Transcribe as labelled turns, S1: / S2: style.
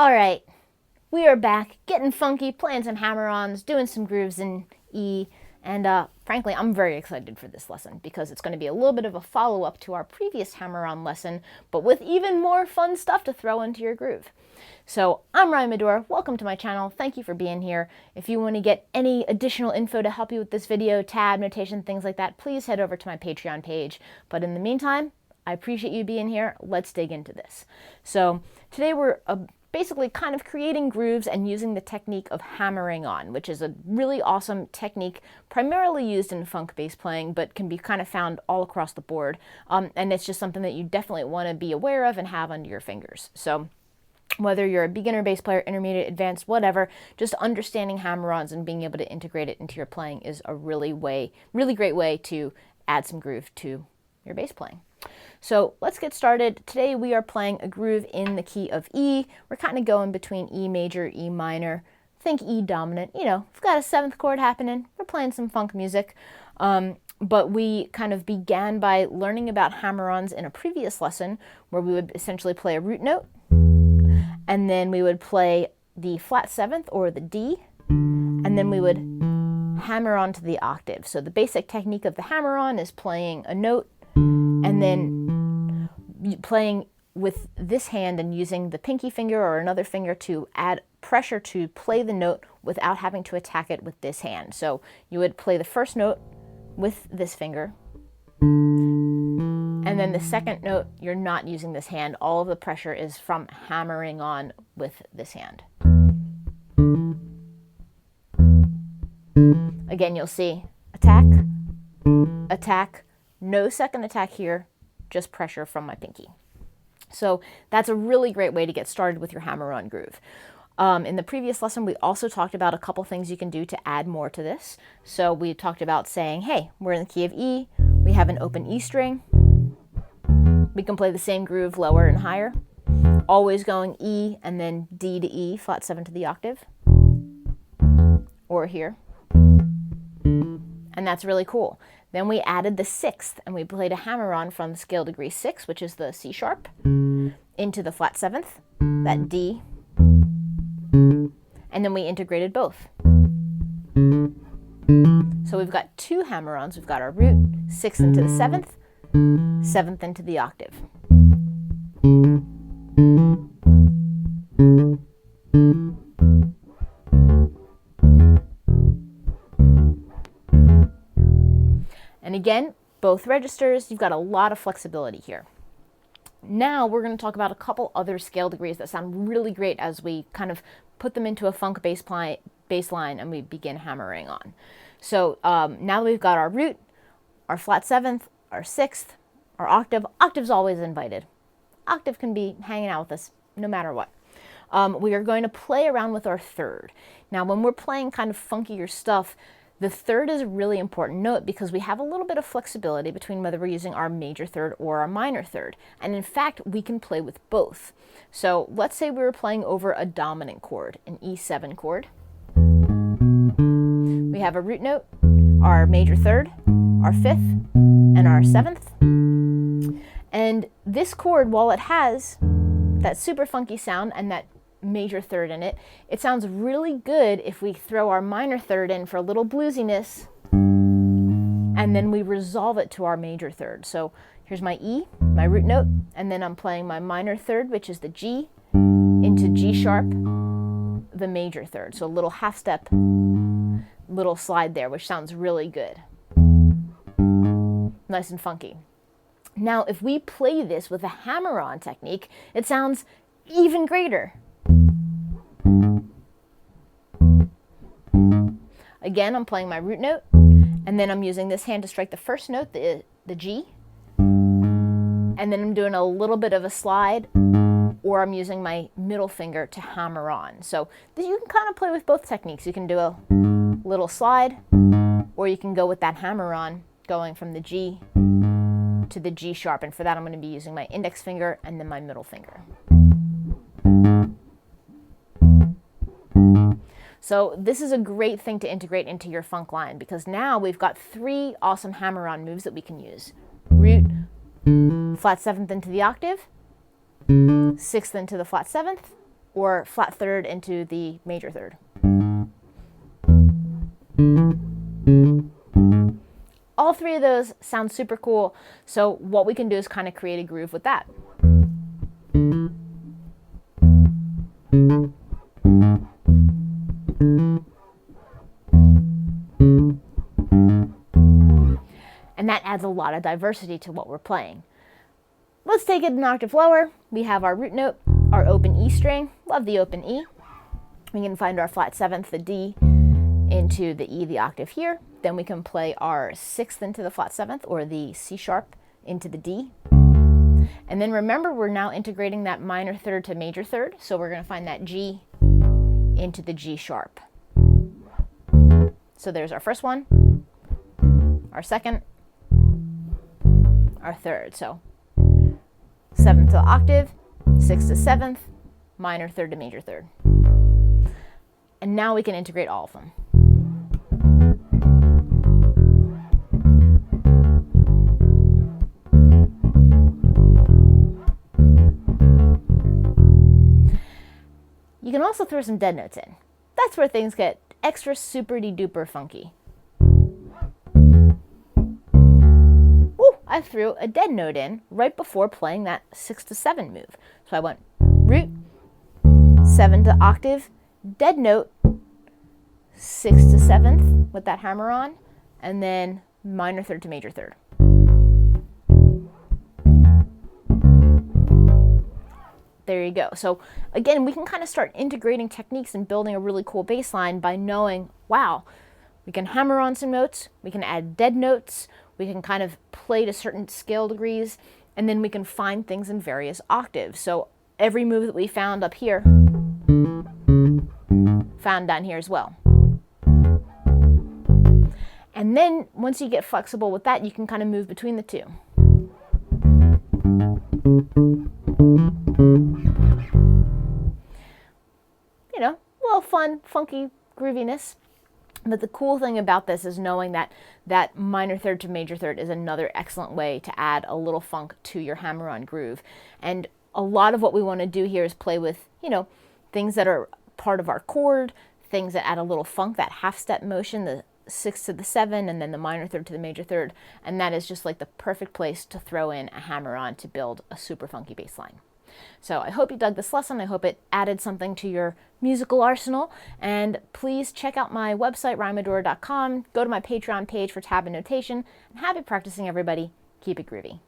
S1: All right, we are back, getting funky, playing some hammer-ons, doing some grooves in E, and frankly, I'm very excited for this lesson because it's going to be a little bit of a follow-up to our previous hammer-on lesson, but with even more fun stuff to throw into your groove. So I'm Ryan Medora, welcome to my channel, thank you for being here. If you want to get any additional info to help you with this video, tab, notation, things like that, please head over to my Patreon page. But in the meantime, I appreciate you being here. Let's dig into this. So today we're basically kind of creating grooves and using the technique of hammering on, which is a really awesome technique primarily used in funk bass playing, but can be kind of found all across the board. And it's just something that you definitely want to be aware of and have under your fingers. So whether you're a beginner bass player, intermediate, advanced, whatever, just understanding hammer-ons and being able to integrate it into your playing is a really great way to add some groove to your bass playing. So let's get started. Today we are playing a groove in the key of E. We're kind of going between E major, E minor, think E dominant. You know, we've got a 7th chord happening. We're playing some funk music. But we kind of began by learning about hammer-ons in a previous lesson where we would essentially play a root note, and then we would play the flat 7th or the D, and then we would hammer onto the octave. So the basic technique of the hammer-on is playing a note and then playing with this hand and using the pinky finger or another finger to add pressure to play the note without having to attack it with this hand. So you would play the first note with this finger, and then the second note, you're not using this hand. All of the pressure is from hammering on with this hand. Again, you'll see attack, attack, no second attack here, just pressure from my pinky. So that's a really great way to get started with your hammer-on groove. In the previous lesson, we also talked about a couple things you can do to add more to this. So we talked about saying, hey, we're in the key of E, we have an open E string, we can play the same groove lower and higher, always going E and then D to E, flat 7 to the octave, or here. And that's really cool. Then we added the 6th and we played a hammer-on from scale degree 6, which is the C sharp, into the flat 7th, that D, and then we integrated both. So we've got 2 hammer-ons. We've got our root, 6th into the 7th, 7th into the octave. And again, both registers, you've got a lot of flexibility here. Now we're going to talk about a couple other scale degrees that sound really great as we kind of put them into a funk bass line and we begin hammering on. So now that we've got our root, our flat 7th, our 6th, our octave. Octave's always invited. Octave can be hanging out with us no matter what. We are going to play around with our 3rd. Now when we're playing kind of funkier stuff, the 3rd is a really important note because we have a little bit of flexibility between whether we're using our major 3rd or our minor 3rd. And in fact, we can play with both. So let's say we were playing over a dominant chord, an E7 chord. We have a root note, our major 3rd, our 5th, and our 7th. And this chord, while it has that super funky sound and that major 3rd in it, it sounds really good if we throw our minor 3rd in for a little bluesiness and then we resolve it to our major 3rd. So here's my E, my root note, and then I'm playing my minor 3rd, which is the G, into G sharp, the major 3rd. So a little half step, little slide there, which sounds really good. Nice and funky. Now if we play this with a hammer-on technique, it sounds even greater. Again, I'm playing my root note, and then I'm using this hand to strike the first note, the G, and then I'm doing a little bit of a slide, or I'm using my middle finger to hammer on. So you can kind of play with both techniques. You can do a little slide, or you can go with that hammer on, going from the G to the G sharp, and for that I'm going to be using my index finger and then my middle finger. So this is a great thing to integrate into your funk line because now we've got 3 awesome hammer-on moves that we can use. Root, flat 7th into the octave, 6th into the flat 7th, or flat third into the major third. All three of those sound super cool, so what we can do is kind of create a groove with that. And that adds a lot of diversity to what we're playing. Let's take it an octave lower. We have our root note, our open E string. Love the open E. We can find our flat seventh, the D, into the E, the octave here. Then we can play our sixth into the flat seventh, or the C sharp into the D. And then remember, we're now integrating that minor third to major third, so we're going to find that G into the G sharp. So there's our first one, our second, our third. So seventh to octave, sixth to seventh, minor third to major third. And now we can integrate all of them. You can also throw some dead notes in. That's where things get extra super-de-duper funky. Ooh, I threw a dead note in right before playing that 6 to 7 move. So I went root, 7 to octave, dead note, 6 to 7th with that hammer on, and then minor third to major third. There you go. So again, we can kind of start integrating techniques and building a really cool bass line by knowing, wow, we can hammer on some notes, we can add dead notes, we can kind of play to certain scale degrees, and then we can find things in various octaves. So every move that we found up here, found down here as well. And then once you get flexible with that, you can kind of move between the two. You know, a little fun, funky grooviness. But the cool thing about this is knowing that that minor third to major third is another excellent way to add a little funk to your hammer-on groove. And a lot of what we want to do here is play with, you know, things that are part of our chord, things that add a little funk, that half-step motion, the 6 to the 7, and then the minor third to the major third. And that is just like the perfect place to throw in a hammer-on to build a super funky bass line. So I hope you dug this lesson. I hope it added something to your musical arsenal. And please check out my website, rhymadora.com. Go to my Patreon page for tab and notation. And happy practicing, everybody. Keep it groovy.